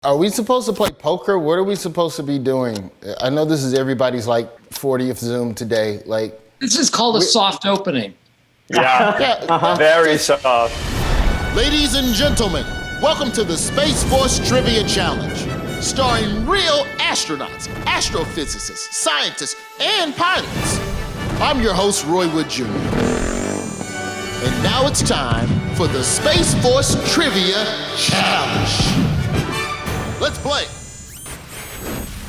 Are we supposed to play poker? What are we supposed to be doing? I know this is everybody's like 40th Zoom today. Like, this is called a soft opening. Yeah, very soft. Ladies and gentlemen, welcome to the Space Force Trivia Challenge, starring real astronauts, astrophysicists, scientists, and pilots. I'm your host, Roy Wood Jr. And now it's time for the Space Force Trivia Challenge. Let's play.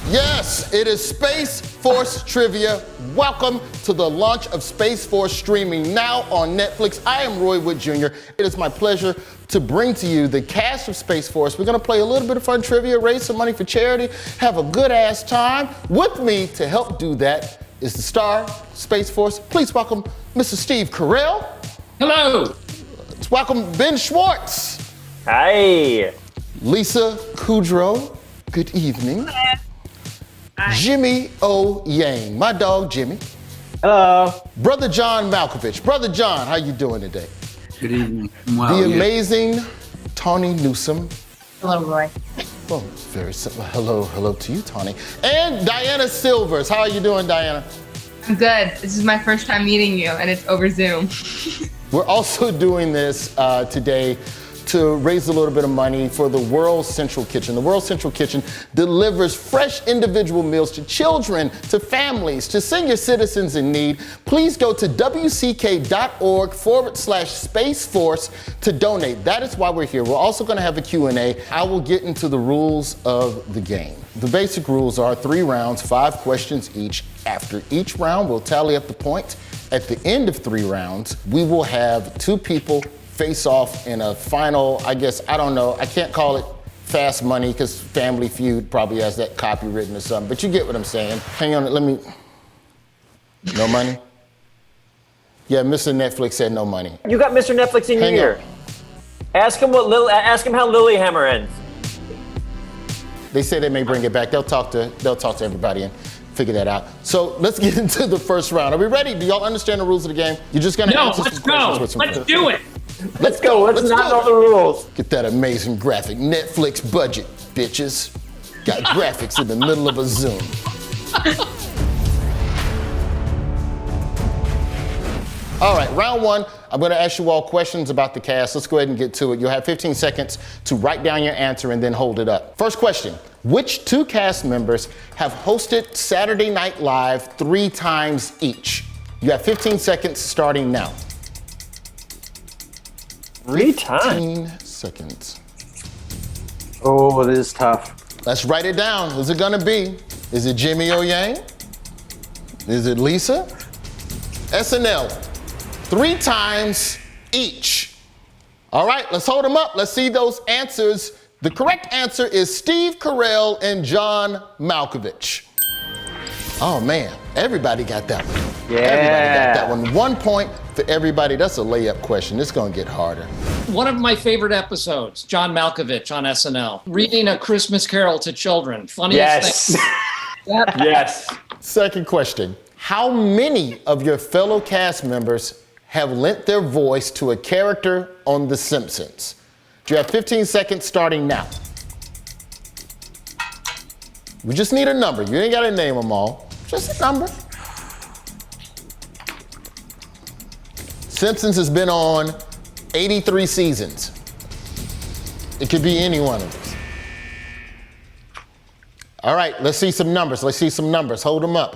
Yes, it is Space Force Trivia. Welcome to the launch of Space Force streaming now on Netflix. I am Roy Wood Jr. It is my pleasure to bring to you the cast of Space Force. We're gonna play a little bit of fun trivia, raise some money for charity, have a good ass time. With me to help do that is the star Space Force. Please welcome Mr. Steve Carell. Hello. Let's welcome Ben Schwartz. Hi. Lisa Kudrow, good evening. Hi. Jimmy O. Yang, my dog Jimmy. Hello. Brother John Malkovich. Brother John, how you doing today? Good evening. Wow, The amazing Tawny Newsome. Hello, Roy. Oh, very simple. Hello to you, Tawny. And Diana Silvers. How are you doing, Diana? I'm good. This is my first time meeting you, and it's over Zoom. We're also doing this today to raise a little bit of money for the World Central Kitchen. The World Central Kitchen delivers fresh individual meals to children, to families, to senior citizens in need. Please go to wck.org/Space Force to donate. That is why we're here. We're also gonna have a Q&A. I will get into the rules of the game. The basic rules are 3 rounds, 5 questions each. After each round, we'll tally up the points. At the end of 3 rounds, we will have 2 people face off in a final, I can't call it fast money because Family Feud probably has that copywritten or something, but you get what I'm saying. Hang on, no money? Yeah, Mr. Netflix said no money. You got Mr. Netflix in your Hang ear. on. Ask him how Lilyhammer ends. They say they may bring it back. They'll talk to everybody and figure that out. So let's get into the first round. Are we ready? Do y'all understand the rules of the game? You're just gonna answer Let's some go. questions with some Let's do it. Let's go. Let's not know the rules. Get that amazing graphic Netflix budget, bitches. Got graphics in the middle of a Zoom. All right, round 1. I'm gonna ask you all questions about the cast. Let's go ahead and get to it. You'll have 15 seconds to write down your answer and then hold it up. First question, which 2 cast members have hosted Saturday Night Live 3 times each? You have 15 seconds starting now. 3 times. 15 seconds. Oh, this is tough. Let's write it down. Who's it gonna be? Is it Jimmy O. Yang? Is it Lisa? SNL. 3 times each. All right, let's hold them up. Let's see those answers. The correct answer is Steve Carell and John Malkovich. Oh man, everybody got that one. Yeah. Everybody got that one. 1 point for everybody. That's a layup question. It's gonna get harder. One of my favorite episodes, John Malkovich on SNL, reading A Christmas Carol to children. Funniest thing. Yes. Yes. Second question. How many of your fellow cast members have lent their voice to a character on The Simpsons? You have 15 seconds starting now. We just need a number. You ain't gotta name them all. Just a number. Simpsons has been on 83 seasons. It could be any one of us. All right, let's see some numbers. Hold them up.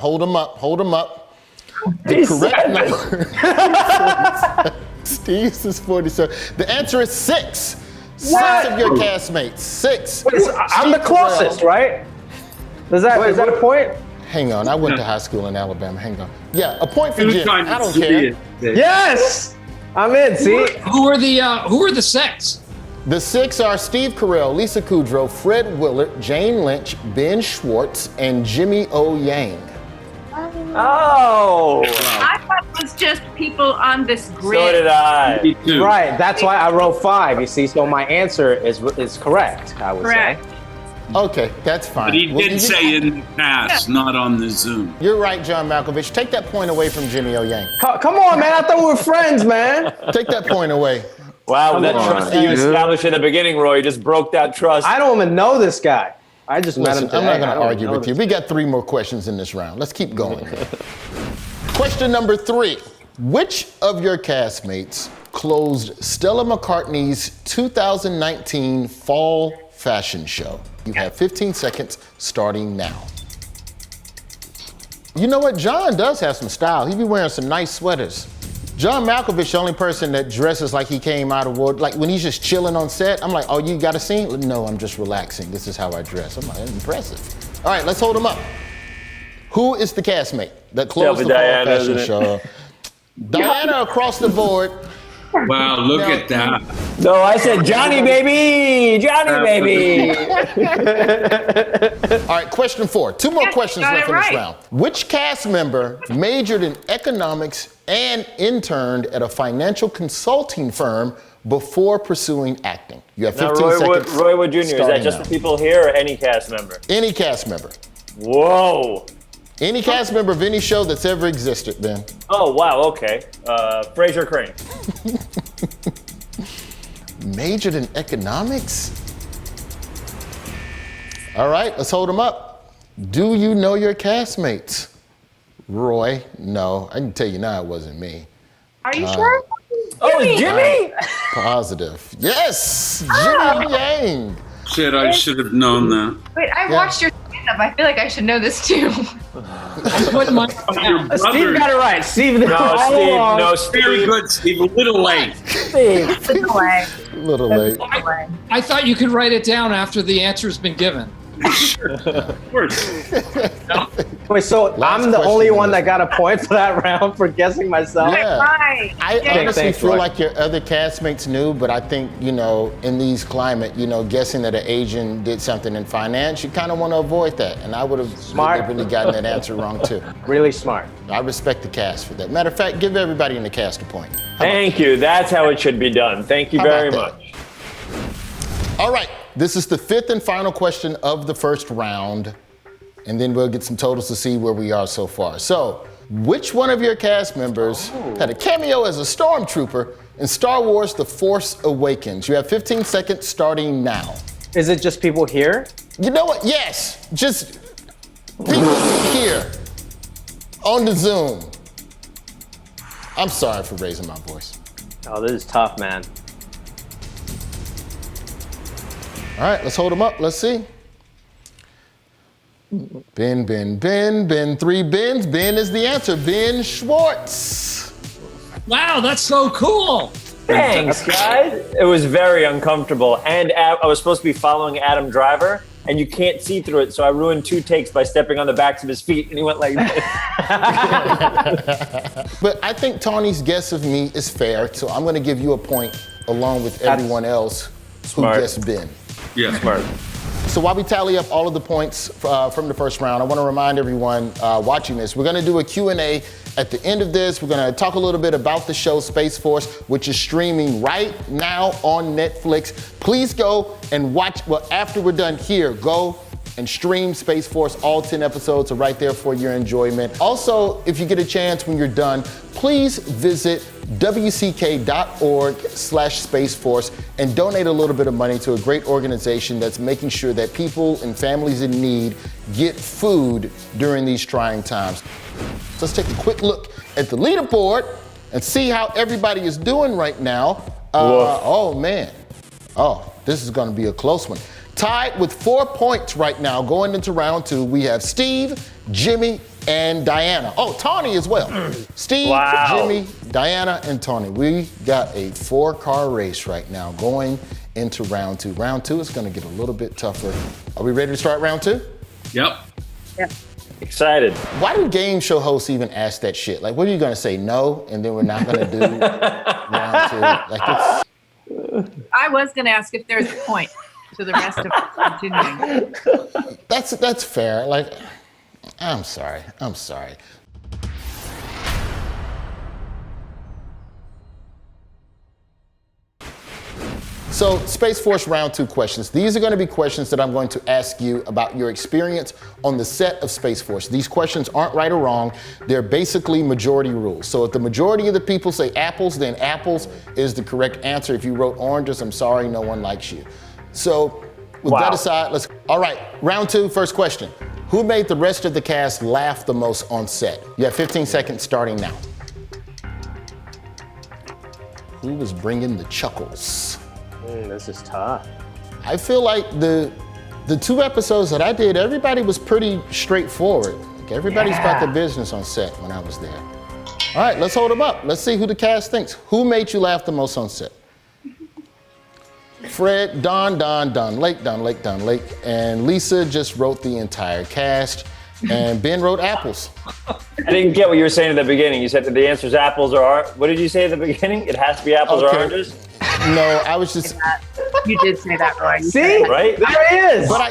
The correct number. Steve's is 47. The answer is 6. What? 6 of your castmates. 6. Wait, I'm the Steve closest, Carell. right? Is that a point? Hang on, I went to high school in Alabama. Hang on. Yeah, a point for Jim. I don't care. Yes. I'm in. See. Who are the 6? The 6 are Steve Carell, Lisa Kudrow, Fred Willard, Jane Lynch, Ben Schwartz, and Jimmy O. Yang. Oh. I thought it was just people on this grid. So did I. Me too. Right, that's why I wrote 5, you see, so my answer is correct, I would Correct. say. Okay, that's fine. But he Well, did say in the past, not on the Zoom. You're right, John Malkovich. Take that point away from Jimmy O. Yang. Come on, man, I thought we were friends, man. Take that point away. Wow, that trust that you established in the beginning, Roy, you just broke that trust. I don't even know this guy. I just met him Listen, today. I'm not going I to don't argue know with you. this. We got 3 more questions in this round. Let's keep going. Question number 3. Which of your castmates closed Stella McCartney's 2019 fall fashion show? You have 15 seconds starting now. You know what? John does have some style. He be wearing some nice sweaters. John Malkovich, the only person that dresses like he came out of war. Like when he's just chilling on set, I'm like, oh, you got a scene? No, I'm just relaxing. This is how I dress. I'm like, impressive. All right, let's hold him up. Who is the castmate that closed the fall Diana, fashion show? Diana across the board. Wow, look at that. No, I said Johnny, baby! Johnny, baby! All right, question 4. 2 more questions got left it in this right. round. Which cast member majored in economics and interned at a financial consulting firm before pursuing acting? You have 15 seconds. Roy Wood Jr., is that starting just now. the people here or any cast member? Any cast member. Whoa! Any cast member of any show that's ever existed, Ben. Oh, wow, okay. Fraser Crane. Majored in economics? All right, let's hold them up. Do you know your castmates? Roy, no. I can tell you now it wasn't me. Are you sure? Oh, it's Jimmy? Positive. Yes, Jimmy Yang. Shit, I should have known that. Wait, I watched your stand-up. I feel like I should know this too. I put my down. Brother, Steve got it right. Steve, no, Steve. very good, Steve. A little late. Steve. Away. A little late. Away. I thought you could write it down after the answer's been given. Sure, of course. Wait, so Last I'm the only question one is- that got a point for that round for guessing myself? Yeah. Right. I honestly thanks, feel Roy. like your other castmates knew, but I think, in these climate, guessing that an Asian did something in finance, you kind of want to avoid that. And I would have Smart. really gotten that answer wrong too. Really smart. I respect the cast for that. Matter of fact, give everybody in the cast a point. Thank you. That's how it should be done. Thank you How very about much. All right, this is the 5th and final question of the first round, and then we'll get some totals to see where we are so far. So, which one of your cast members had a cameo as a stormtrooper in Star Wars The Force Awakens? You have 15 seconds starting now. Is it just people here? You know what? Yes, just people here on the Zoom. I'm sorry for raising my voice. Oh, this is tough, man. All right, let's hold them up. Let's see. Ben, 3 Bens. Ben is the answer. Ben Schwartz. Wow, that's so cool. Thanks, guys. It was very uncomfortable. And I was supposed to be following Adam Driver, and you can't see through it, so I ruined 2 takes by stepping on the backs of his feet, and he went like this. But I think Tawny's guess of me is fair, so I'm going to give you a point along with everyone else who smart. guessed Ben. Yeah. Smart. So while we tally up all of the points from the first round, I want to remind everyone watching this, we're going to do a Q&A at the end of this. We're going to talk a little bit about the show Space Force, which is streaming right now on Netflix. Please go and watch, well, after we're done here, go and stream Space Force. All 10 episodes are right there for your enjoyment. Also, if you get a chance when you're done, please visit wck.org/spaceforce and donate a little bit of money to a great organization that's making sure that people and families in need get food during these trying times. So let's take a quick look at the leaderboard and see how everybody is doing right now. Oh man, this is gonna be a close one. Tied with 4 points right now going into round 2, we have Steve, Jimmy, and Diana. Oh, Tawny as well. Steve, Wow. Jimmy, Diana, and Tawny. We got a 4-car race right now going into round 2. Round 2 is gonna get a little bit tougher. Are we ready to start round 2? Yep. Excited. Why do game show hosts even ask that shit? Like, what are you gonna say, no, and then we're not gonna do round 2? Like, it's, I was going to ask if there's a point to the rest of us continuing. that's fair. Like, I'm sorry. So, Space Force round 2 questions. These are going to be questions that I'm going to ask you about your experience on the set of Space Force. These questions aren't right or wrong. They're basically majority rules. So if the majority of the people say apples, then apples is the correct answer. If you wrote oranges, I'm sorry, no one likes you. So with that aside, all right, round 2, first question. Who made the rest of the cast laugh the most on set? You have 15 seconds starting now. Who was bringing the chuckles? This is tough. I feel like the 2 episodes that I did, everybody was pretty straightforward. Like everybody's about their business on set when I was there. All right, let's hold them up. Let's see who the cast thinks. Who made you laugh the most on set? Fred, Don, Lake, and Lisa just wrote the entire cast, and Ben wrote apples. I didn't get what you were saying at the beginning. You said that the answer is apples or oranges. What did you say at the beginning? It has to be apples or oranges? No, I was just. You did say that, Roy. See? Right? There he is. But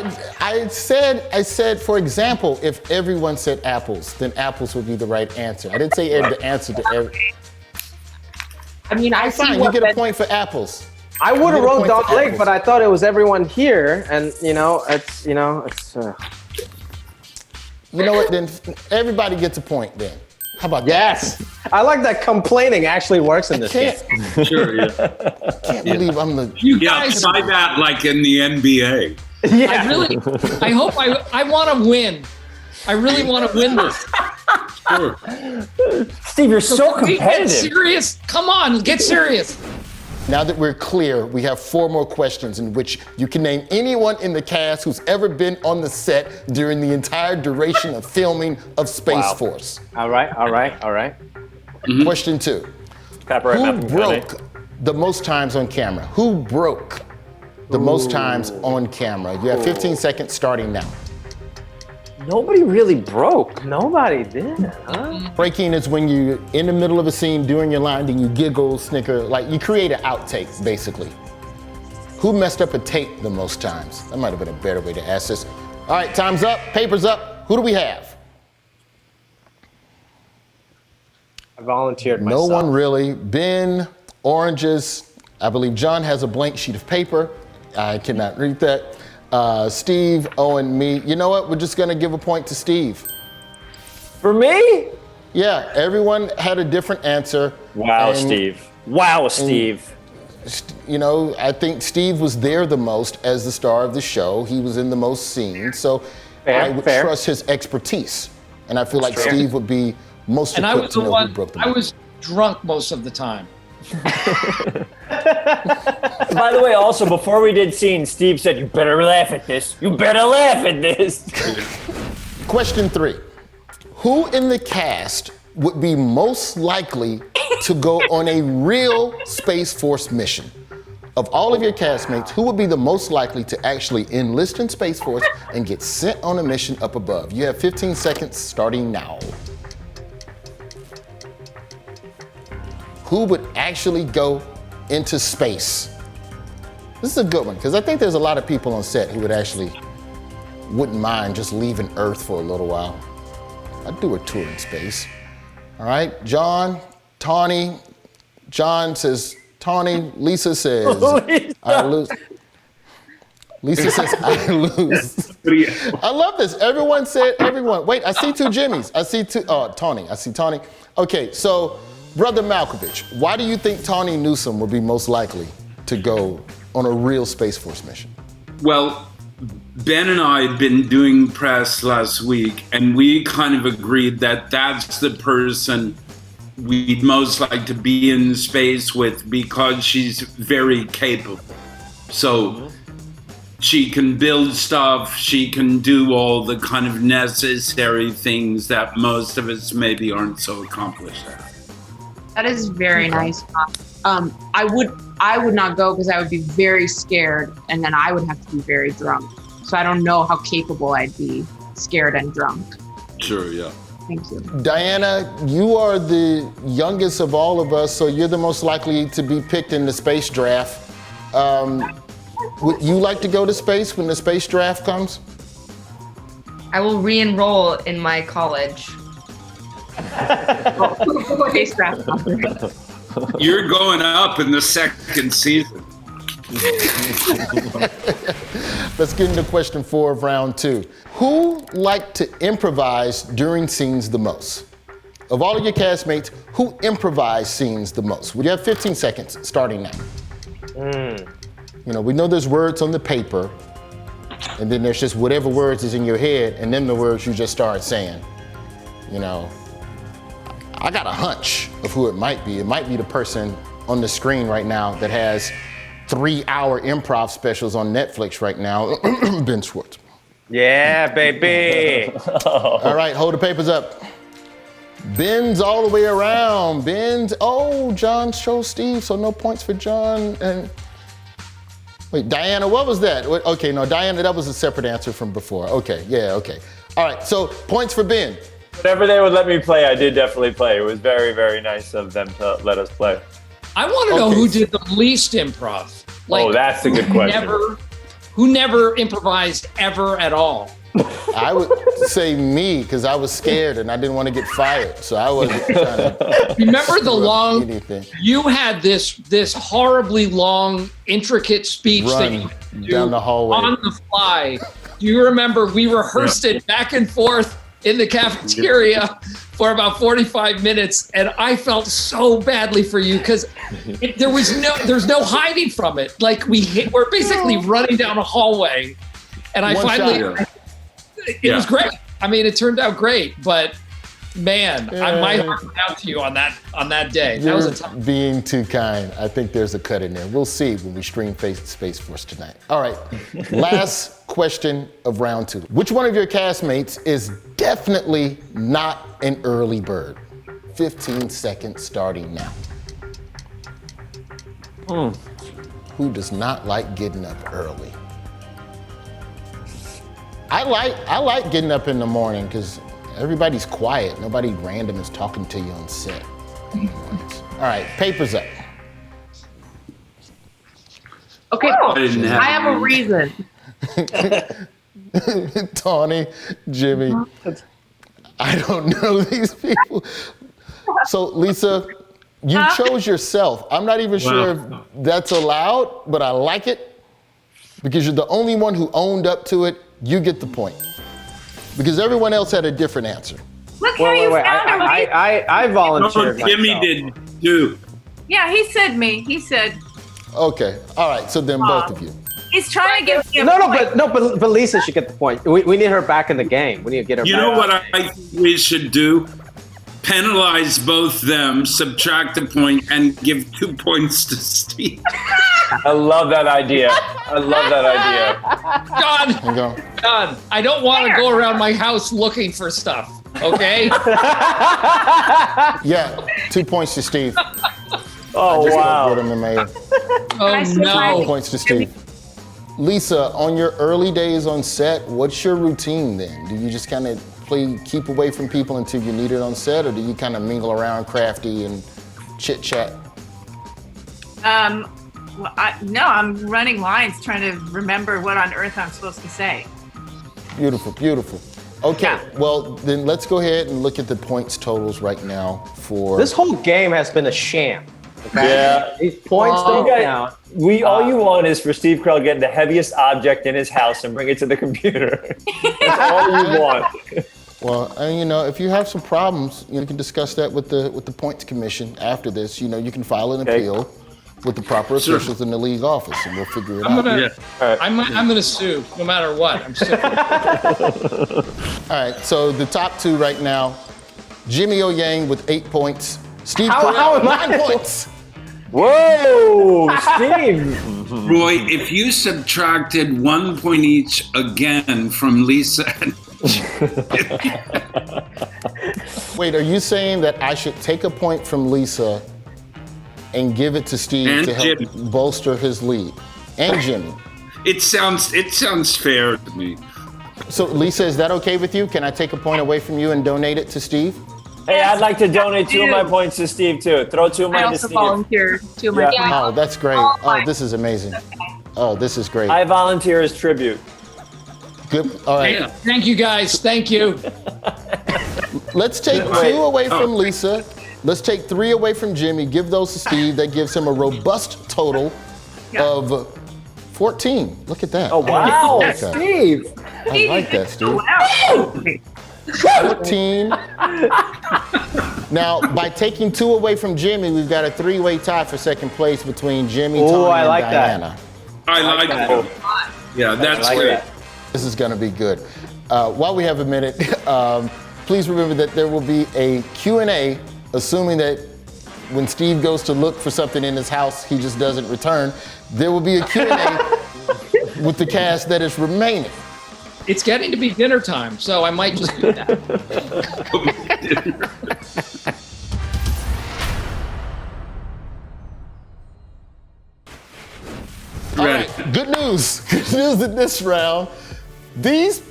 I said, for example, if everyone said apples, then apples would be the right answer. I didn't say the answer to every. I mean, I Fine, you get a point for apples. I would have You get a wrote point Don for Lake, apples. but I thought it was everyone here, and it's. You know what? Then everybody gets a point. Then, how about that? Yes, I like that complaining actually works in this game. Sure, yeah. Can't believe I'm the. You Yeah, guys, try that like in the NBA. I want to win. I really want to win this. Sure. Steve, you're so Can we get competitive. serious? Come on, get serious. Now that we're clear, we have 4 more questions in which you can name anyone in the cast who's ever been on the set during the entire duration of filming of Space Force. All right. Question 2. Copyright Who Malcolm County. broke the most times on camera? Who broke the most times on camera? You have 15 seconds starting now. Nobody really broke. Nobody did, huh? Breaking is when you're in the middle of a scene doing your line, then you giggle, snicker, like you create an outtake, basically. Who messed up a tape the most times? That might have been a better way to ask this. All right, time's up, paper's up. Who do we have? I volunteered No myself. one really. Ben, oranges. I believe John has a blank sheet of paper. I cannot read that. Steve, Owen, me. You know what? We're just gonna give a point to Steve. For me? Yeah, everyone had a different answer. Wow, And, Steve. Wow, Steve. You know, I think Steve was there the most as the star of the show. He was in the most scenes, so I would trust his expertise. And I feel like Steve would be most And I equipped was to the know one. who broke the I most. was drunk most of the time. By the way, also, before we did scenes, Steve said, you better laugh at this. You better laugh at this. Question 3. Who in the cast would be most likely to go on a real Space Force mission? Of all of your castmates, who would be the most likely to actually enlist in Space Force and get sent on a mission up above? You have 15 seconds starting now. Who would actually go into space? This is a good one, because I think there's a lot of people on set who wouldn't mind just leaving Earth for a little while. I'd do a tour in space. All right, John, Tawny. John says, Tawny. Lisa says, I lose. Lisa says, I lose. I love this. Everyone said, everyone. Wait, I see 2 Jimmys. I see 2, Tawny. I see Tawny. Okay, so, Brother Malkovich, why do you think Tawny Newsome would be most likely to go on a real Space Force mission? Well, Ben and I had been doing press last week, and we kind of agreed that that's the person we'd most like to be in space with because she's very capable. So she can build stuff, she can do all the kind of necessary things that most of us maybe aren't so accomplished at. That is very nice. I would not go because I would be very scared, and then I would have to be very drunk. So I don't know how capable I'd be scared and drunk. Sure, yeah. Thank you. Diana, you are the youngest of all of us, so you're the most likely to be picked in the space draft. Would you like to go to space when the space draft comes? I will re-enroll in my college. Space draft. You're going up in the second season. Let's get into question 4 of round 2. Who liked to improvise during scenes the most? Of all of your castmates, who improvised scenes the most? Well, you have 15 seconds starting now. You know, we know there's words on the paper, and then there's just whatever words is in your head, and then the words you just start saying. You know, I got a hunch of who it might be. It might be the person on the screen right now that has 3-hour improv specials on Netflix right now, Ben Schwartz. Yeah, baby. All right, hold the papers up. Ben's all the way around. John chose Steve, so no points for John. And wait, Diana, what was that? Okay, no, Diana, that was a separate answer from before. Okay, yeah, okay. All right, so points for Ben. Whatever they would let me play, I did definitely play. It was very, very nice of them to let us play. I want to know who did the least improv. That's a good question. Who never improvised ever at all? I would say me, because I was scared and I didn't want to get fired, so I wasn't trying to. Remember the long? Anything. You had this horribly long, intricate speech that you do down the hallway on the fly. Do you remember we rehearsed it back and forth in the cafeteria for about 45 minutes, and I felt so badly for you because there's no hiding from it. Like we're basically running down a hallway, and I finally. It was great. I mean, it turned out great, but man, my heart went out to you on that day. That was a tough. Being too kind. I think there's a cut in there. We'll see when we stream Space Force tonight. All right, last question of round 2. Which one of your castmates is definitely not an early bird? 15 seconds starting now. Who does not like getting up early? I like getting up in the morning because everybody's quiet. Nobody random is talking to you on set. All right, papers up. Okay, I have a reason. Tawny, Jimmy, I don't know these people. So, Lisa, you chose yourself. I'm not even sure if that's allowed, but I like it because you're the only one who owned up to it. You get the point. Because everyone else had a different answer. Look how you found him. I volunteered Jimmy myself. did too. Yeah, he said me. He said. Okay, all right, so then both of you. He's trying to give me a point. But Lisa should get the point. We need her back in the game. We need to get her back. You know what I think we should do? Penalize both them, subtract a point, and give 2 points to Steve. I love that idea. John, I don't want to go around my house looking for stuff, okay? Yeah, 2 points to Steve. Oh, wow. Get him in my Oh, no. 2 points to Steve. Lisa, on your early days on set, what's your routine then? Do you just kind of keep away from people until you need it on set, or do you kind of mingle around crafty and chit chat? No, I'm running lines trying to remember what on earth I'm supposed to say. Beautiful, beautiful. Okay, well, then let's go ahead and look at the points totals right now for... This whole game has been a sham. Okay? Yeah. These points don't count. All you want is for Steve Carell to get the heaviest object in his house and bring it to the computer. That's all you want. Well, you know, if you have some problems, you can discuss that with the points commission after this. You know, you can file an appeal with the proper officials in the league office, and we'll figure it out. I'm gonna sue no matter what. I'm suing. All right, so the top 2 right now, Jimmy O Yang with 8 points, Steve Carell 9 points. Whoa, Steve. Roy, if you subtracted 1 point each again from Lisa and Wait, are you saying that I should take a point from Lisa and give it to Steve and to help Jimmy. bolster his lead? And Jimmy. It sounds fair to me. So Lisa, is that okay with you? Can I take a point away from you and donate it to Steve? Hey, I'd like to donate 2 of my points to Steve, too. Throw 2 of mine to Steve. I also volunteer 2 of my points. Oh, that's great. Oh, this is amazing. Oh, this is great. I volunteer as tribute. Good. All right. Thank you, guys. Thank you. Let's take 2 away from Lisa. Let's take 3 away from Jimmy. Give those to Steve. That gives him a robust total of 14. Look at that. Oh, wow. I like that. Steve. I like that, Steve. 14. Now, by taking 2 away from Jimmy, we've got a 3-way tie for second place between Jimmy, Ooh, Tony, I and like that. Diana. I like that. Yeah, that's like great. that. This is going to be good. While we have a minute, please remember that there will be a Q&A, assuming that when Steve goes to look for something in his house, he just doesn't return. There will be a Q&A with the cast that is remaining. It's getting to be dinner time, so I might just do that. All Ready. right, good news. Good news in this round. These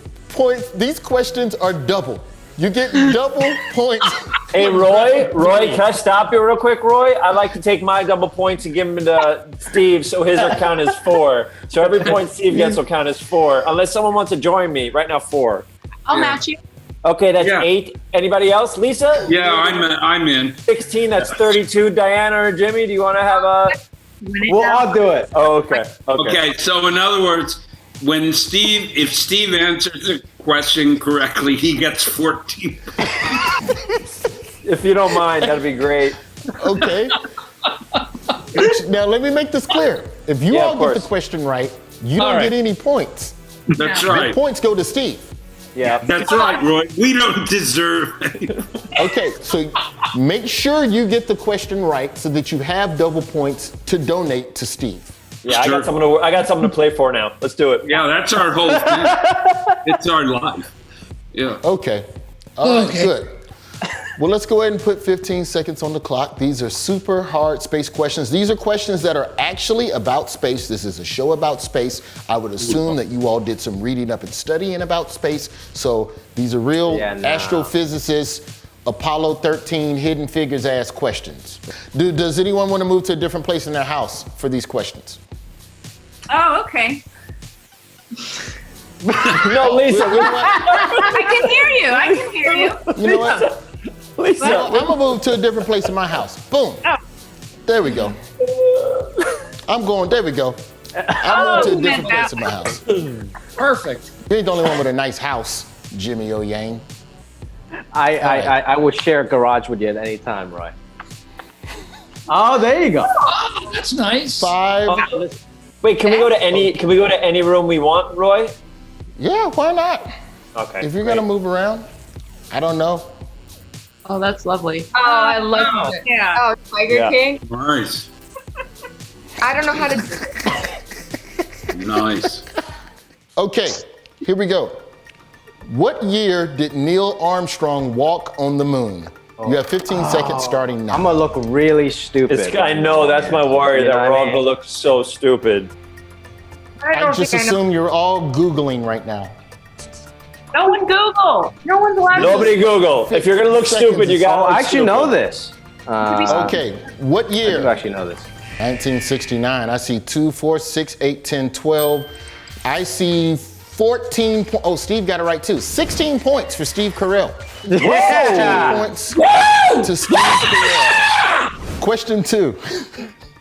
questions are double. You get double points. Hey, Roy, can I stop you real quick, Roy? I'd like to take my double points and give them to Steve so his will count as 4. So every point Steve gets will count as 4. Unless someone wants to join me. Right now, 4. I'll match you. Okay, that's Yeah. 8. Anybody else? Lisa? Yeah, I'm in. 16, that's 32. Diana or Jimmy, do you want to have a... We'll all do it. Oh, okay. Okay, so in other words, if Steve answers the question correctly, he gets 14. If you don't mind, that'd be great. Okay. Now, let me make this clear. If you Yeah, all of get the course. question right, you don't All right. get any points. That's Your right. points go to Steve. Yeah. That's right, Roy. We don't deserve it. Okay, so make sure you get the question right so that you have double points to donate to Steve. Yeah, I Sure. got something to play for now. Let's do it. Yeah, that's our whole thing. It's our life. Yeah. Okay. All right, Okay. good. Well, let's go ahead and put 15 seconds on the clock. These are super hard space questions. These are questions that are actually about space. This is a show about space. I would assume that you all did some reading up and studying about space. So these are real astrophysicists, Apollo 13 Hidden Figures ass questions. Does anyone want to move to a different place in their house for these questions? Oh, okay. No, Lisa. I can hear you. I can hear you. You know what? Lisa. I'm gonna move to a different place in my house. Boom. There we go. There we go. I moved to a different place in my house. Perfect. You ain't the only one with a nice house, Jimmy O Yang. I would share a garage with you at any time, Roy. Oh, there you go. Oh, that's nice. 5. Wait, can we go to any room we want, Roy? Yeah, why not? Okay. If you're gonna move around, I don't know. Oh, that's lovely. Oh, I love it. Yeah. Oh, Tiger Yeah. King. Nice. I don't know how to. Nice. Okay, here we go. What year did Neil Armstrong walk on the moon? You have 15 seconds starting now. I'm gonna look really stupid. I know, that's my worry, You know that what we're I all mean? gonna look so stupid. I I don't just think I know. assume you're all Googling right now. No one Google. No one's allowed Nobody Google. If you're gonna look 15 stupid, you seconds. gotta Oh, look I actually know stupid. this. Okay, what I do year? actually know this. 1969. I see 2, 4, 6, 8, 10, 12. I see 14 points. Oh, Steve got it right too. 16 points for Steve Carell. 16 points to Steve Carell. Question 2.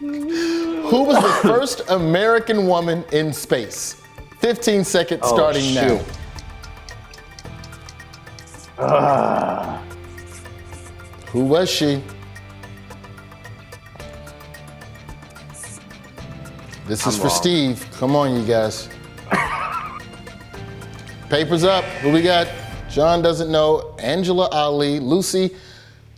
Who was the first American woman in space? 15 seconds starting now. shoot. Who was she? This is for Steve. Come on, you guys. Papers up. Who we got? John doesn't know. Angela Ali. Lucy.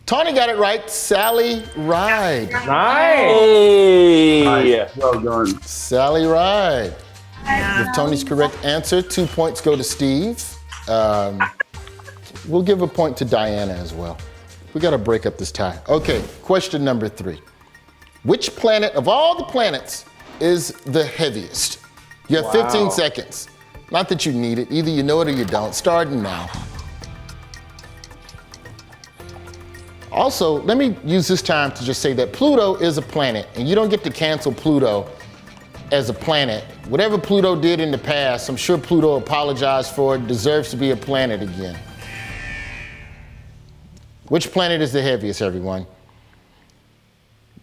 Tony got it right. Sally Ride. Nice. Hey. Well done. Sally Ride. With Tony's correct answer, 2 points go to Steve. We'll give a point to Diana as well. We got to break up this tie. Okay, question number 3. Which planet of all the planets is the heaviest? You have 15 seconds. Not that you need it. Either you know it or you don't. Starting now. Also, let me use this time to just say that Pluto is a planet, and you don't get to cancel Pluto as a planet. Whatever Pluto did in the past, I'm sure Pluto apologized for it, deserves to be a planet again. Which planet is the heaviest, everyone?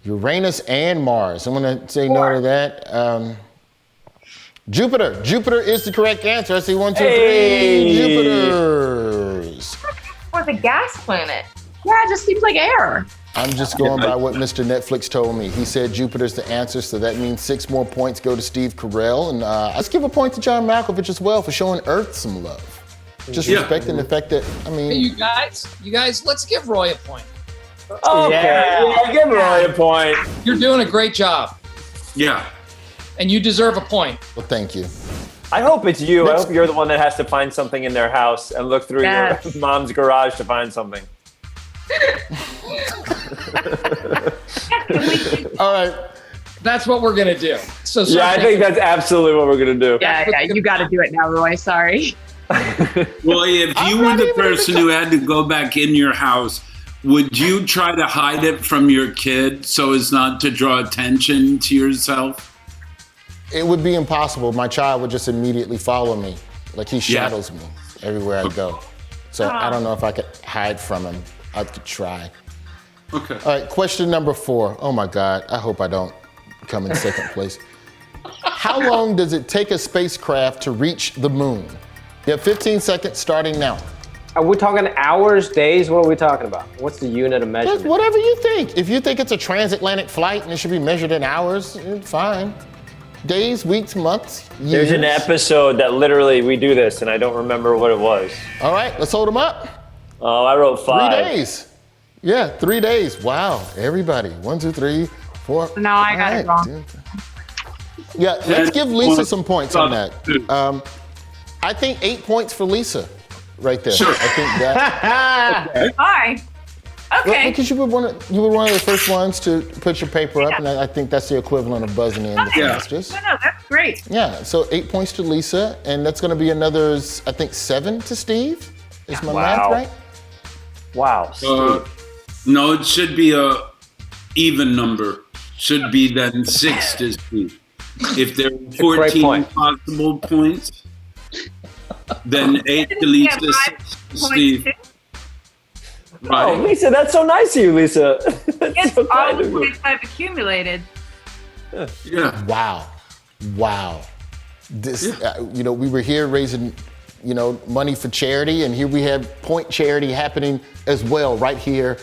Uranus and Mars. I'm gonna say no to that. Jupiter. Jupiter is the correct answer. I see 1, 2, 3. Hey. Jupiters. For the gas planet. Yeah, it just seems like air. I'm just going by what Mr. Netflix told me. He said Jupiter's the answer, so that means 6 more points go to Steve Carell. And let's give a point to John Malkovich as well for showing Earth some love. Just respecting the fact that, I mean. Hey, you guys, let's give Roy a point. Okay, yeah, give Roy a point. You're doing a great job, Yeah. and you deserve a point. Well, thank you. I hope it's you. I hope you're the one that has to find something in their house and look through your mom's garage to find something. All right. That's what we're gonna do. So Yeah, I think that's absolutely what we're gonna do. Yeah, you got to do it now, Roy. Sorry. Well, if you were the person who had to go back in your house, would you try to hide it from your kid so as not to draw attention to yourself? It would be impossible. My child would just immediately follow me. Like he shadows me everywhere I go. So I don't know if I could hide from him. I could try. Okay. All right, question number 4. Oh my God, I hope I don't come in second place. How long does it take a spacecraft to reach the moon? You have 15 seconds starting now. Are we talking hours, days? What are we talking about? What's the unit of Just measurement? whatever you think. If you think it's a transatlantic flight and it should be measured in hours, fine. Days, weeks, months, years. There's an episode that literally we do this, and I don't remember what it was. All right, let's hold them up. Oh, I wrote 5. 3 days. Yeah, 3 days. Wow, everybody. 1, 2, 3, 4. No, I got it wrong. Yeah, let's give Lisa some points on that. I think 8 points for Lisa right there. Sure. I think that. Hi. Okay. Because you were one of the first ones to put your paper up, and I think that's the equivalent of buzzing in the Yeah. fastest. No, that's great. Yeah, so 8 points to Lisa, and that's going to be another, I think, 7 to Steve. Is my math right? Wow. No, it should be a even number. Should be then 6 to Steve. If there are 14 point. possible points, then 8 to Lisa, 6 to Steve. Oh, Right. Lisa, that's so nice of you, Lisa. That's It's so all kind the of you. points I've accumulated. Yeah. Wow. This, we were here raising, money for charity, and here we have point charity happening as well right here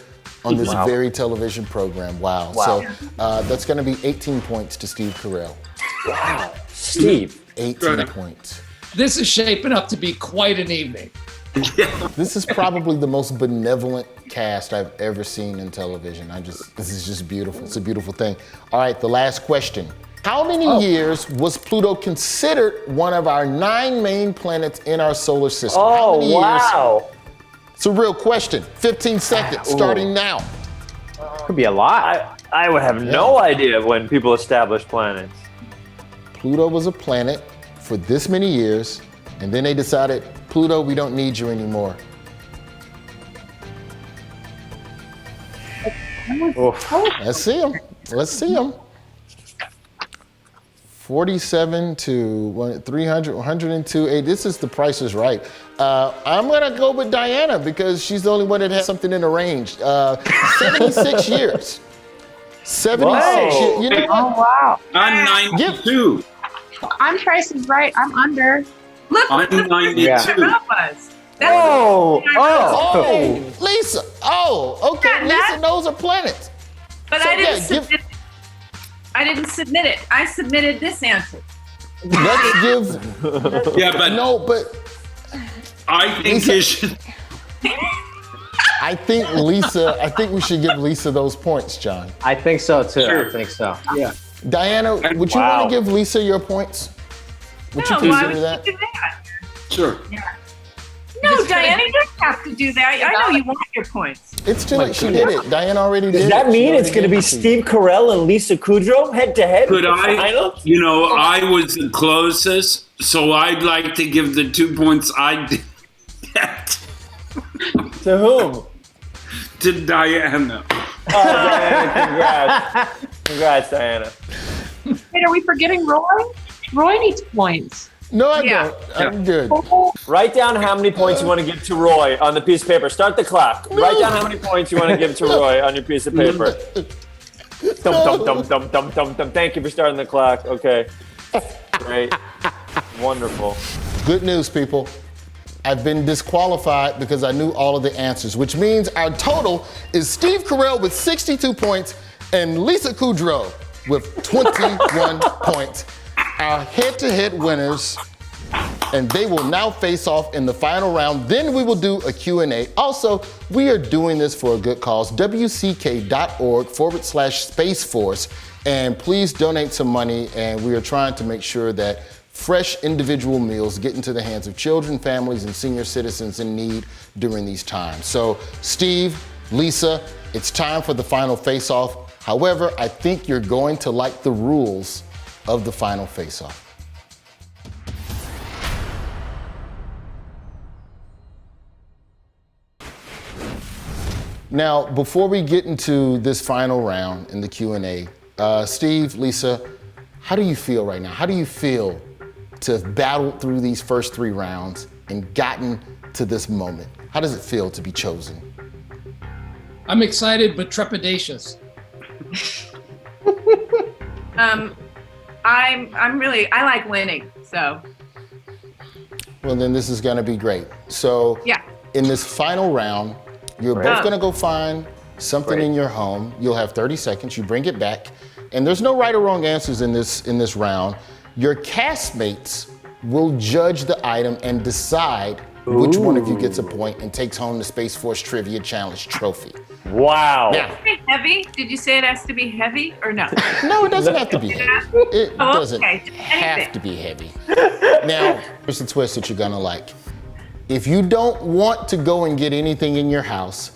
on this very television program. Wow. So that's going to be 18 points to Steve Carell. Wow. Steve. 18 points. This is shaping up to be quite an evening. This is probably the most benevolent cast I've ever seen in television. This is just beautiful. It's a beautiful thing. All right, the last question. How many years was Pluto considered one of our 9 main planets in our solar system? How Oh, many wow. years? It's a real question. 15 seconds, starting now. Could be a lot. I would have no idea when people establish planets. Pluto was a planet for this many years, and then they decided, Pluto, we don't need you anymore. Let's see them. 47 to 300, 102. Hey, this is the Price is Right. I'm gonna go with Diana because she's the only one that has something in the range. 76 years. 76 years. You know what? Oh, wow. I'm 92. I'm Price is Right. I'm under. Look, I'm 92. that was. Oh, Oh, Lisa. Oh, okay. Yeah, Lisa that- knows her planets. But So, I didn't yeah, give- submit. I didn't submit it. I submitted this answer. Let's give. Yeah, but No, but I think Lisa- you should. I think we should give Lisa those points, John. I think so too. Sure. I think so. Diana, would you Wow. want to give Lisa your points? Would you No, why would consider that? you do that? Sure. No, Diana, you don't have to do that. I know you want your points. It's too late. She did it. Diana already did Does it. that She mean already it's going to gave be it to you. Steve Carell and Lisa Kudrow head to head? Could in the I? finals? I was the closest, so I'd like to give the 2 points I did To whom? to Diana. Oh, Diana, congrats, Diana. Wait, are we forgetting Roy? Roy needs points. No, I Yeah. don't. I'm good. Write down how many points you want to give to Roy on the piece of paper. Start the clock. Write down how many points you want to give to Roy on your piece of paper. Dum, dum, dum, dum, dum, dum, dum. Thank you for starting the clock. Okay. Great. Wonderful. Good news, people. I've been disqualified because I knew all of the answers, which means our total is Steve Carell with 62 points and Lisa Kudrow with 21 points. Our head-to-head winners, and they will now face off in the final round. Then we will do a Q&A. Also, we are doing this for a good cause, wck.org/Space Force. And please donate some money, and we are trying to make sure that fresh individual meals get into the hands of children, families, and senior citizens in need during these times. So, Steve, Lisa, it's time for the final face-off. However, I think you're going to like the rules of the final face-off. Now, before we get into this final round in the Q&A, Steve, Lisa, how do you feel right now? How do you feel to have battled through these first 3 rounds and gotten to this moment? How does it feel to be chosen? I'm excited but trepidatious. I like winning, so. Well, then this is gonna be great. So, Yeah. in this final round, you're both gonna go find something in your home. You'll have 30 seconds, you bring it back, and there's no right or wrong answers in this round. Your castmates will judge the item and decide which one of you gets a point and takes home the Space Force Trivia Challenge trophy. Wow. Now, Heavy? Did you say it has to be heavy or no? no, it doesn't have to be heavy. It doesn't okay. have to be heavy. Now, here's the twist that you're gonna like. If you don't want to go and get anything in your house,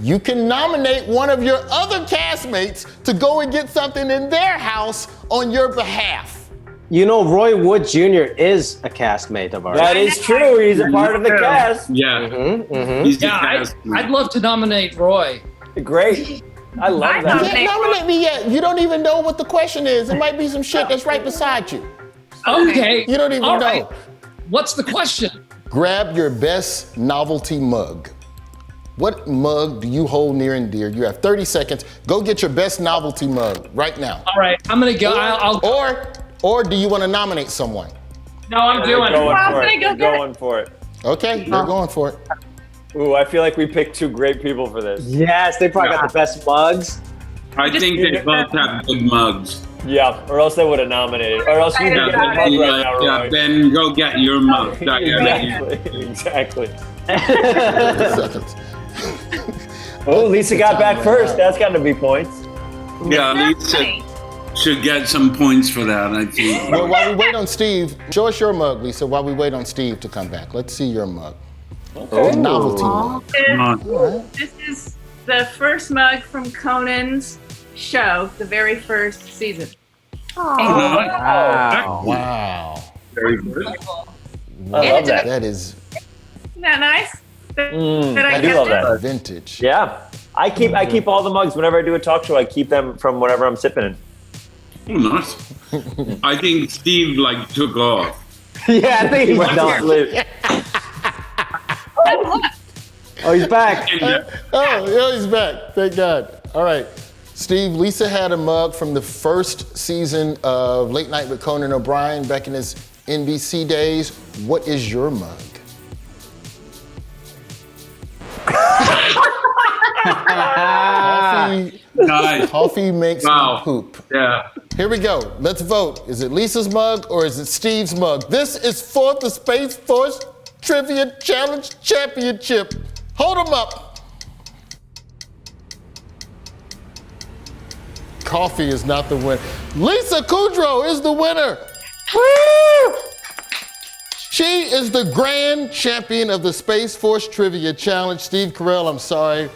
you can nominate one of your other castmates to go and get something in their house on your behalf. You know, Roy Wood Jr. is a castmate of ours. That is true. He's a part of the cast. Yeah. He's the Yeah, cast. I'd love to nominate Roy. Great. I love You that. can't nominate me yet. You don't even know what the question is. It might be some shit that's right beside you. Okay. You don't even All know. right. What's the question? Grab your best novelty mug. What mug do you hold near and dear? You have 30 seconds. Go get your best novelty mug right now. All right, I'm gonna go. I'll Or do you want to nominate someone? No, I'm doing it. Going for it. Okay, they're going for it. Ooh, I feel like we picked 2 great people for this. Yes, they probably got the best mugs. I think they both have good mugs. Yeah, or else they would have nominated. Or else we would Yeah, get a mug right now, Roy. Ben, go get your mug. Exactly. 30 seconds. Oh, Lisa got back first. That's got to be points. Yeah, Lisa should get some points for that, I think. Well, while we wait on Steve, show us your mug, Lisa, while we wait on Steve to come back. Let's see your mug. Okay. Novelty mug. This is the first mug from Conan's show, the very first season. Wow. Very good. I love that. That is Isn't that nice? I do love that. vintage. Yeah. I keep all the mugs whenever I do a talk show. I keep them from whatever I'm sipping in. Oh, nice. I think Steve took off. Yeah, I think he went down. Oh, he's back. Oh, yeah, he's back. Thank God. All right. Steve, Lisa had a mug from the first season of Late Night with Conan O'Brien back in his NBC days. What is your mug? Coffee makes me poop. Yeah. Here we go. Let's vote. Is it Lisa's mug or is it Steve's mug? This is for the Space Force Trivia Challenge Championship. Hold them up. Coffee is not the winner. Lisa Kudrow is the winner. Woo! She is the grand champion of the Space Force Trivia Challenge. Steve Carell, I'm sorry.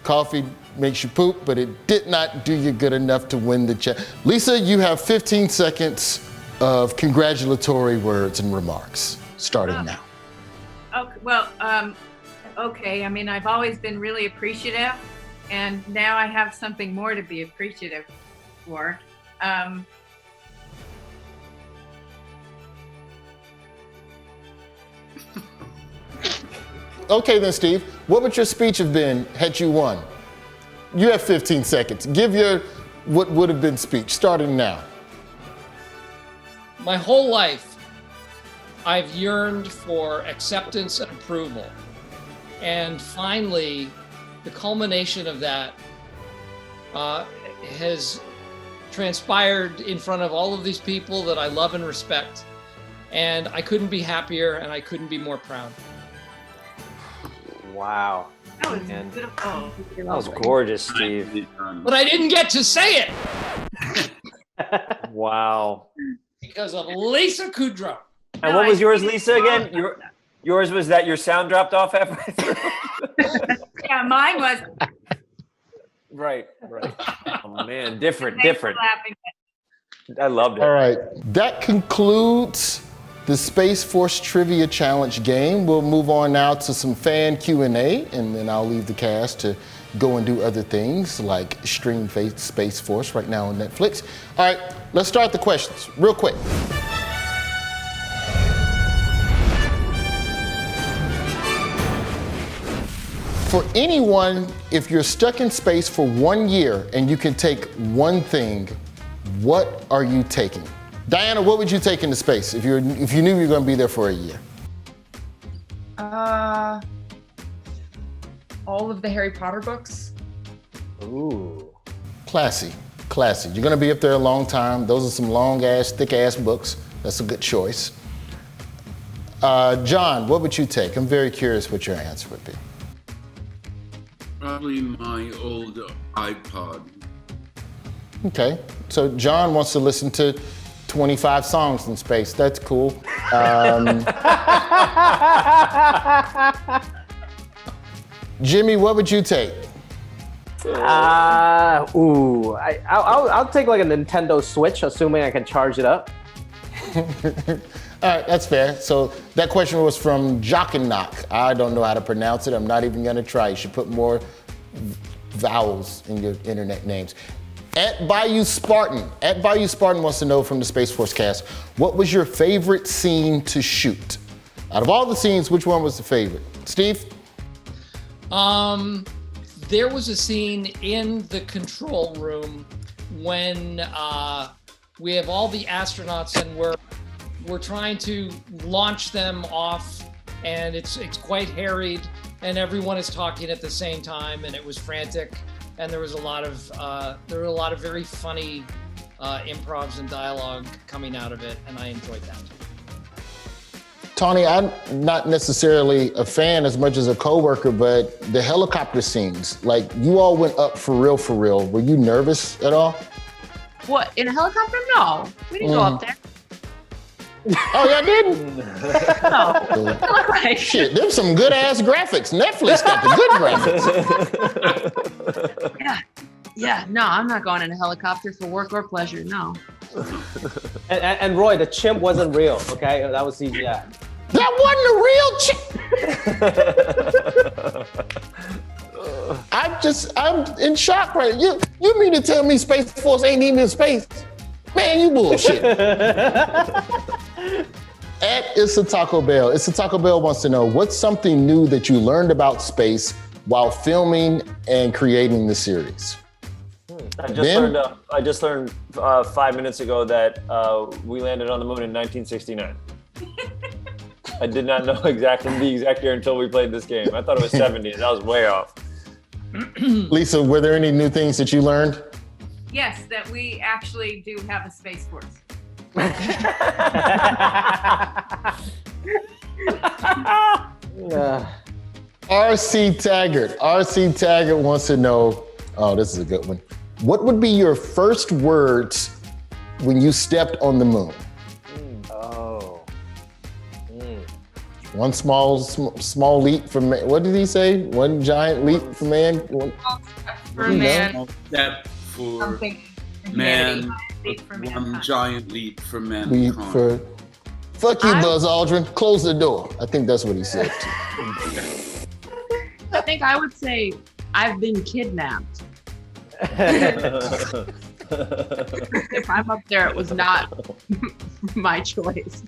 Coffee makes you poop, but it did not do you good enough to win the challenge. Lisa, you have 15 seconds of congratulatory words and remarks, starting now. Okay, well, okay. I mean, I've always been really appreciative, and now I have something more to be appreciative for. Okay then, Steve, what would your speech have been had you won? You have 15 seconds. Give your what would have been speech, starting now. My whole life, I've yearned for acceptance and approval. And finally, the culmination of that has transpired in front of all of these people that I love and respect. And I couldn't be happier and I couldn't be more proud. Wow. That was And- beautiful. That was gorgeous, Steve. But I didn't get to say it Wow. because of Lisa Kudrow. And what was yours, Lisa, again? Yours was that your sound dropped off halfway through? Yeah, mine was. Right. Oh, man, different. Thanks for laughing. I loved it. All right, that concludes the Space Force Trivia Challenge game. We'll move on now to some fan Q&A, and then I'll leave the cast to go and do other things like stream Space Force right now on Netflix. All right, let's start the questions real quick. For anyone, if you're stuck in space for 1 year and you can take one thing, what are you taking? Diana, what would you take into space if you knew you were going to be there for a year? All of the Harry Potter books. Ooh. Classy. You're going to be up there a long time. Those are some long-ass, thick-ass books. That's a good choice. John, what would you take? I'm very curious what your answer would be. Probably my old iPod. Okay, so John wants to listen to 25 songs in space. That's cool. Jimmy, what would you take? I'll take like a Nintendo Switch, assuming I can charge it up. All right, that's fair. So that question was from Jock and Knock. I don't know how to pronounce it. I'm not even gonna try. You should put more vowels in your internet names. At Bayou Spartan wants to know from the Space Force cast, what was your favorite scene to shoot? Out of all the scenes, which one was the favorite? Steve? There was a scene in the control room when we have all the astronauts and we're trying to launch them off, and it's quite harried, and everyone is talking at the same time, and it was frantic, and there were a lot of very funny improvs and dialogue coming out of it, and I enjoyed that. Tony, I'm not necessarily a fan as much as a coworker, but the helicopter scenes, like you all went up for real. Were you nervous at all? What, in a helicopter? No, we didn't go up there. Oh, y'all didn't? No. Like, Shit, there's some good ass graphics. Netflix got the good graphics. yeah, no, I'm not going in a helicopter for work or pleasure, no. And Roy, the chimp wasn't real, okay? That was CGI. That wasn't a real chick. I'm in shock right now. You mean to tell me Space Force ain't even in space? Man, you bullshit. At Issa Taco Bell. Issa Taco Bell wants to know, what's something new that you learned about space while filming and creating the series? I just learned 5 minutes ago that we landed on the moon in 1969. I did not know the exact year until we played this game. I thought it was 70s. I was way off. Lisa, were there any new things that you learned? Yes, that we actually do have a Space Force. RC Taggart wants to know, oh, this is a good one. What would be your first words when you stepped on the moon? One small leap for man. What did he say? One giant leap for man. For man. Step for Something. man. Leap for One mankind. giant leap for Leap mankind. for. Fuck you, Buzz Aldrin. Close the door. I think that's what he said. I think I would say I've been kidnapped. If I'm up there, it was not my choice.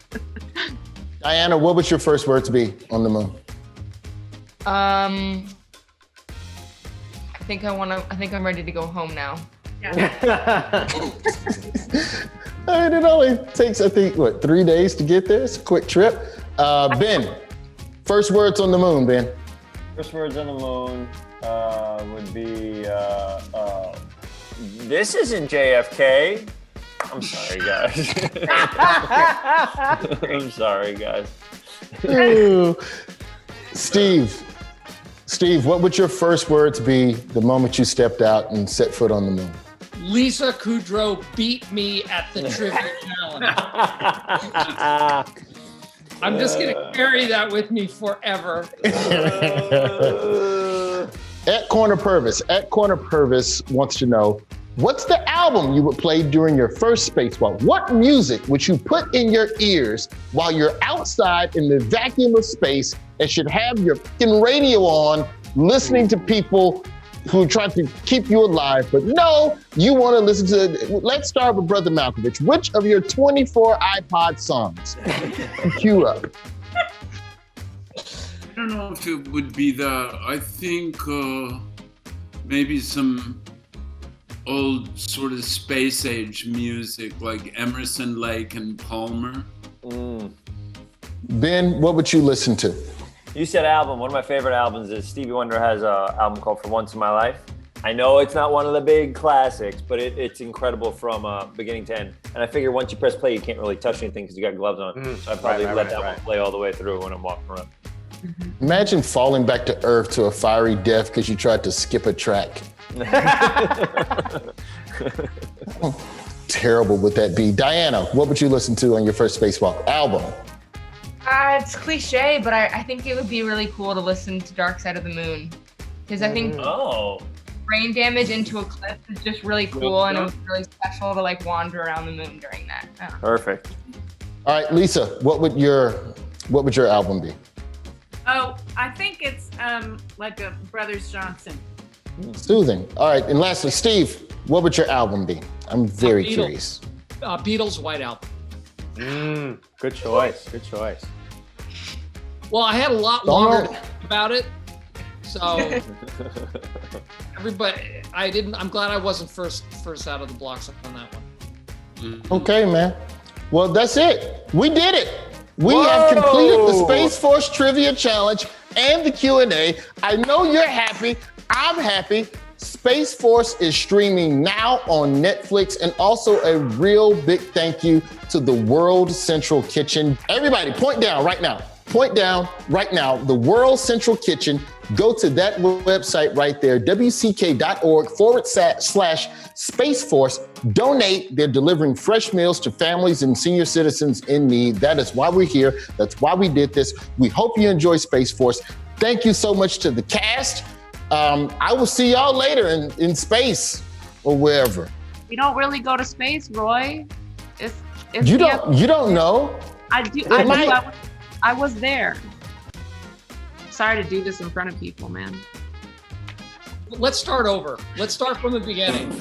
Diana, what would your first word to be on the moon? I think I'm ready to go home now. Yeah. I mean, it only takes, I think, 3 days to get there? It's a quick trip. Ben, first words on the moon, Ben. First words on the moon would be, this isn't JFK. I'm sorry, guys. I'm sorry, guys. Ooh. Steve, what would your first words be the moment you stepped out and set foot on the moon? Lisa Kudrow beat me at the trivia challenge. I'm just gonna carry that with me forever. At Corner Purvis wants to know, what's the album you would play during your first spacewalk? What music would you put in your ears while you're outside in the vacuum of space and should have your fucking radio on, listening to people who are trying to keep you alive? But no, you want to listen to, let's start with Brother Malkovich. Which of your 24 iPod songs? Cue up. I don't know if it would be that. I think maybe some old sort of space age music like Emerson, Lake, and Palmer. Ben, what would you listen to? You said album. One of my favorite albums is Stevie Wonder has an album called For Once in My Life. I know it's not one of the big classics, but it's incredible from beginning to end. And I figure once you press play, you can't really touch anything because you got gloves on. So I probably let that one play all the way through when I'm walking around. Imagine falling back to earth to a fiery death because you tried to skip a track. Terrible would that be? Diana, what would you listen to on your first spacewalk? Album. It's cliche, but I think it would be really cool to listen to Dark Side of the Moon. Because I think brain damage into a cliff is just really cool, and it was really special to like wander around the moon during that. Perfect. All right, Lisa, what would your album be? Oh, I think it's like a Brothers Johnson. Soothing. All right, and lastly, Steve, what would your album be? I'm very curious. Beatles' White Album. Good choice. Well, I had a lot longer to think about it, so everybody, I'm glad I wasn't first out of the blocks on that one. Okay, man. Well, that's it. We did it. We have completed the Space Force Trivia Challenge and the Q&A. I know you're happy. I'm happy. Space Force is streaming now on Netflix, and also a real big thank you to the World Central Kitchen. Everybody, point down right now. Point down right now. The World Central Kitchen. Go to that website right there, wck.org/Space Force. Donate. They're delivering fresh meals to families and senior citizens in need. That is why we're here. That's why we did this. We hope you enjoy Space Force. Thank you so much to the cast. I will see y'all later in space or wherever. We don't really go to space, Roy. You don't know? I do. I was there. Sorry to do this in front of people, man. Let's start over. Let's start from the beginning.